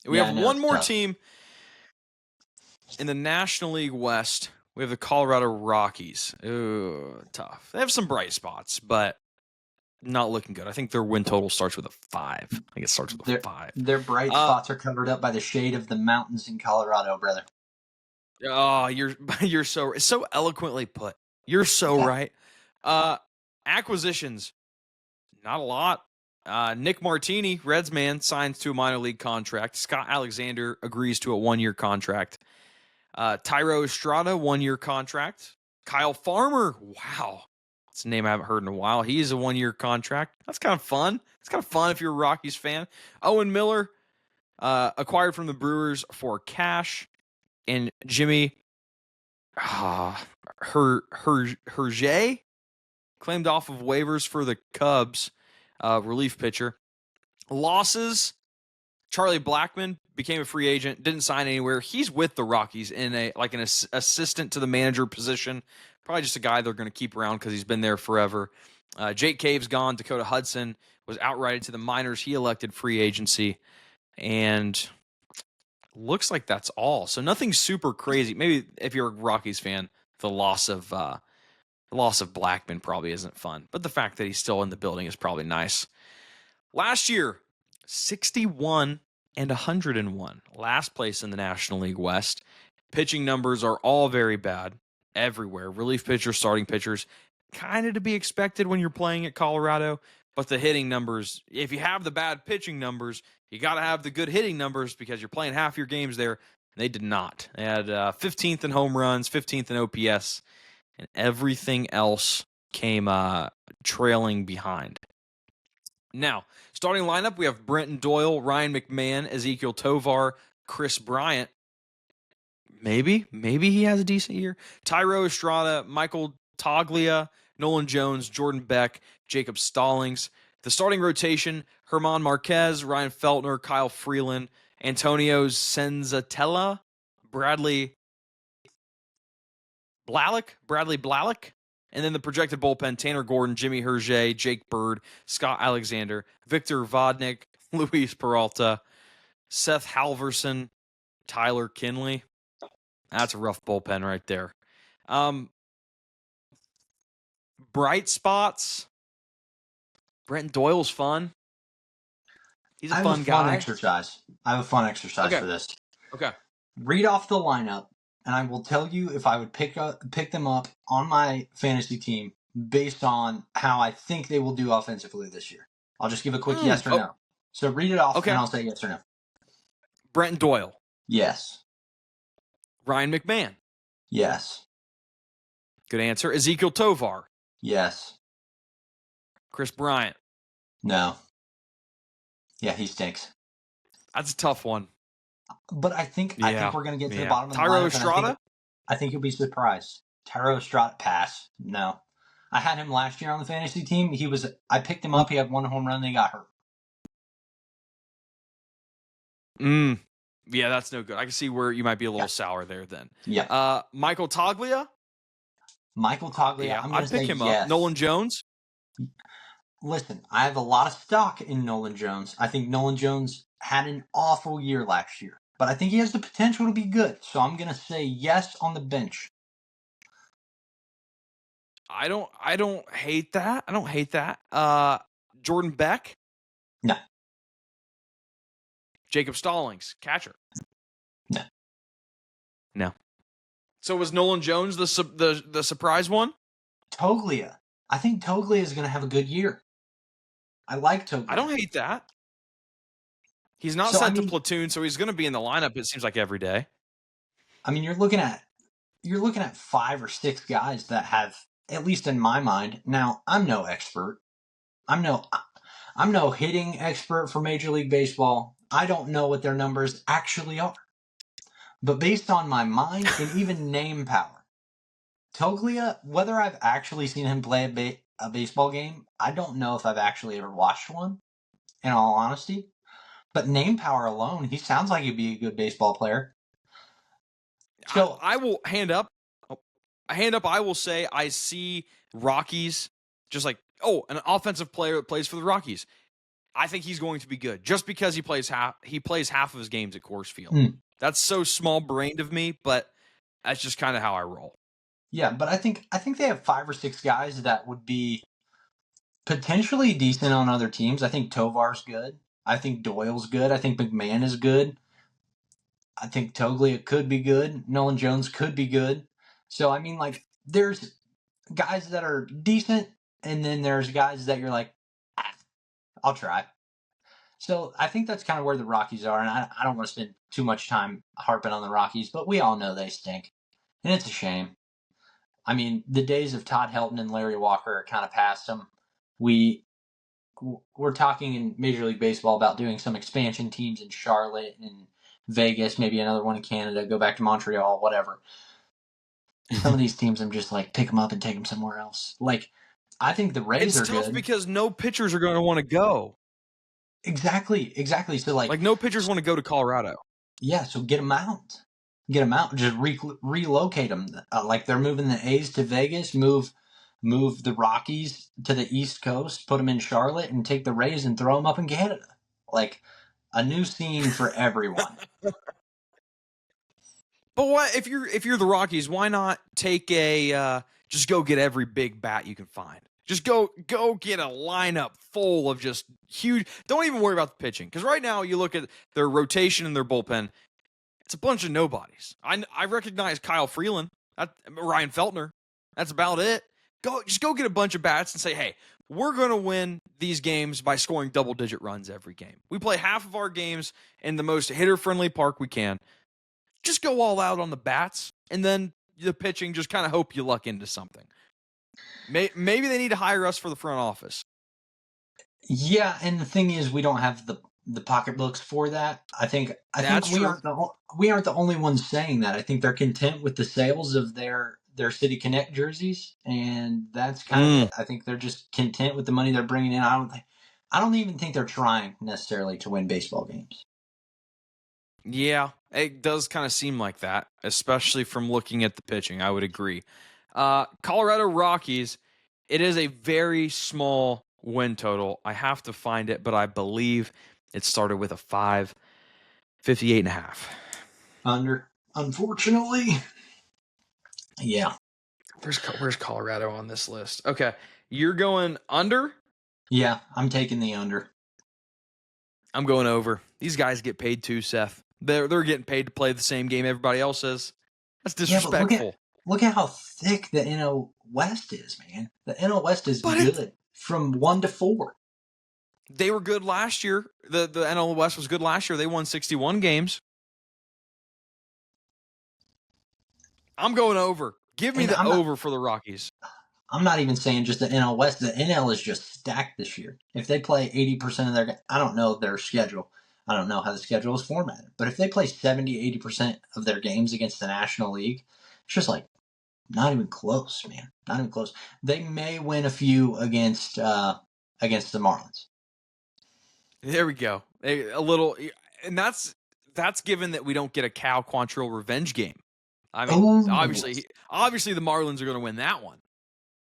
We have one more tough. team in the National League West. We have the Colorado Rockies. Ooh, tough. They have some bright spots, but not looking good. I think their win total starts with a 5. I think it starts with a 5. Their bright spots are covered up by the shade of the mountains in Colorado, brother. Oh, you're so eloquently put. You're so right. Acquisitions, not a lot. Nick Martini, Reds man, signs to a minor league contract. Scott Alexander agrees to a 1-year contract. Tyro Estrada, 1-year contract. Kyle Farmer, wow. That's a name I haven't heard in a while. He's a 1-year contract. That's kind of fun. It's kind of fun if you're a Rockies fan. Owen Miller, acquired from the Brewers for cash. And Jimmy Hergé, claimed off of waivers for the Cubs, relief pitcher. Losses, Charlie Blackmon became a free agent, didn't sign anywhere. He's with the Rockies in an assistant to the manager position. Probably just a guy they're going to keep around because he's been there forever. Jake Cave's gone. Dakota Hudson was outrighted to the minors. He elected free agency. And looks like that's all. So nothing super crazy. Maybe if you're a Rockies fan, the loss of Blackmon probably isn't fun. But the fact that he's still in the building is probably nice. Last year, 61 and 101. Last place in the National League West. Pitching numbers are all very bad everywhere. Relief pitchers, starting pitchers, kind of to be expected when you're playing at Colorado. But the hitting numbers, if you have the bad pitching numbers, you got to have the good hitting numbers because you're playing half your games there. They did not. They had 15th in home runs, 15th in OPS, and everything else came trailing behind. Now, starting lineup, we have Brenton Doyle, Ryan McMahon, Ezekiel Tovar, Chris Bryant. Maybe he has a decent year. Tyro Estrada, Michael Toglia, Nolan Jones, Jordan Beck, Jacob Stallings. The starting rotation, Herman Marquez, Ryan Feltner, Kyle Freeland, Antonio Senzatella, Bradley Blalock. And then the projected bullpen, Tanner Gordon, Jimmy Hergé, Jake Bird, Scott Alexander, Victor Vodnik, Luis Peralta, Seth Halverson, Tyler Kinley. That's a rough bullpen right there. Bright spots. Brenton Doyle's fun. He's a fun guy. I have a fun exercise for this. Okay. Read off the lineup, and I will tell you if I would pick them up on my fantasy team based on how I think they will do offensively this year. I'll just give a quick yes or no. So read it off, and I'll say yes or no. Brenton Doyle. Yes. Ryan McMahon. Yes. Good answer. Ezekiel Tovar. Yes. Chris Bryant. No. Yeah, he stinks. That's a tough one. But I think we're going to get to the bottom of the lineup. Tyro Estrada? I think you'll be surprised. Tyro Estrada, pass. No. I had him last year on the fantasy team. I picked him up. He had 1 home run. Then he got hurt. Yeah, that's no good. I can see where you might be a little sour there then. Yeah. Michael Toglia? Yeah, I'd pick him up. Nolan Jones? Listen, I have a lot of stock in Nolan Jones. I think Nolan Jones had an awful year last year, but I think he has the potential to be good. So I'm going to say yes on the bench. I don't hate that. Jordan Beck? No. Jacob Stallings, catcher? No. So was Nolan Jones the surprise one? Toglia. I think Toglia is going to have a good year. I like Toglia. I don't hate that. He's not sent to platoon, so he's going to be in the lineup, it seems like, every day. I mean, you're looking at 5 or 6 guys that have, at least in my mind. Now, I'm no expert. I'm no hitting expert for Major League Baseball. I don't know what their numbers actually are. But based on my mind and even name power, Toglia, whether I've actually seen him play a baseball game, I don't know if I've actually ever watched one, in all honesty. But name power alone, he sounds like he'd be a good baseball player. So I will hand up. I will say I see Rockies just like, an offensive player that plays for the Rockies. I think he's going to be good just because he plays half of his games at Coors Field. Mm. That's so small-brained of me, but that's just kind of how I roll. Yeah, but I think they have 5 or 6 guys that would be potentially decent on other teams. I think Tovar's good. I think Doyle's good. I think McMahon is good. I think Toglia could be good. Nolan Jones could be good. So, I mean, like, there's guys that are decent, and then there's guys that you're like, I'll try. So, I think that's kind of where the Rockies are, and I don't want to spend too much time harping on the Rockies, but we all know they stink, and it's a shame. I mean, the days of Todd Helton and Larry Walker are kind of past them. We're talking in Major League Baseball about doing some expansion teams in Charlotte and Vegas, maybe another one in Canada, go back to Montreal, whatever. Some of these teams, I'm just like, pick them up and take them somewhere else. Like, I think the Rays are good. It's tough because no pitchers are going to want to go. Exactly. So, like no pitchers want to go to Colorado. Yeah, so get them out. Just relocate them. Like they're moving the A's to Vegas, move the Rockies to the East Coast, put them in Charlotte, and take the Rays and throw them up in Canada. Like a new scene for everyone. But what if you're the Rockies? Why not take just go get every big bat you can find? Just go get a lineup full of just huge. Don't even worry about the pitching, because right now you look at their rotation and their bullpen. It's a bunch of nobodies. I recognize Kyle Freeland, Ryan Feltner. That's about it. Just go get a bunch of bats and say, hey, we're going to win these games by scoring double-digit runs every game. We play half of our games in the most hitter-friendly park we can. Just go all out on the bats, and then the pitching, just kind of hope you luck into something. Maybe they need to hire us for the front office. Yeah, and the thing is, we don't have the pocketbooks for that. I think we aren't the only ones saying that. I think they're content with the sales of their City Connect jerseys, and that's kind of it. I think they're just content with the money they're bringing in. I don't even think they're trying necessarily to win baseball games. Yeah, it does kind of seem like that, especially from looking at the pitching. I would agree. Colorado Rockies, it is a very small win total. I have to find it, but I believe it started with a 5, 58.5. Under, unfortunately. Yeah. Where's Colorado on this list? Okay, you're going under? Yeah, I'm taking the under. I'm going over. These guys get paid too, Seth. They're getting paid to play the same game everybody else is. That's disrespectful. Yeah, look at how thick the NL West is, man. The NL West is good from 1 to 4. They were good last year. The NL West was good last year. They won 61 games. I'm going over. Give me the over for the Rockies. I'm not even saying just the NL West. The NL is just stacked this year. If they play 80% of their – I don't know their schedule. I don't know how the schedule is formatted. But if they play 70, 80% of their games against the National League, it's just like not even close, man. Not even close. They may win a few against the Marlins. There we go. A little – and that's given that we don't get a Cal Quantrill revenge game. I mean, obviously the Marlins are going to win that one.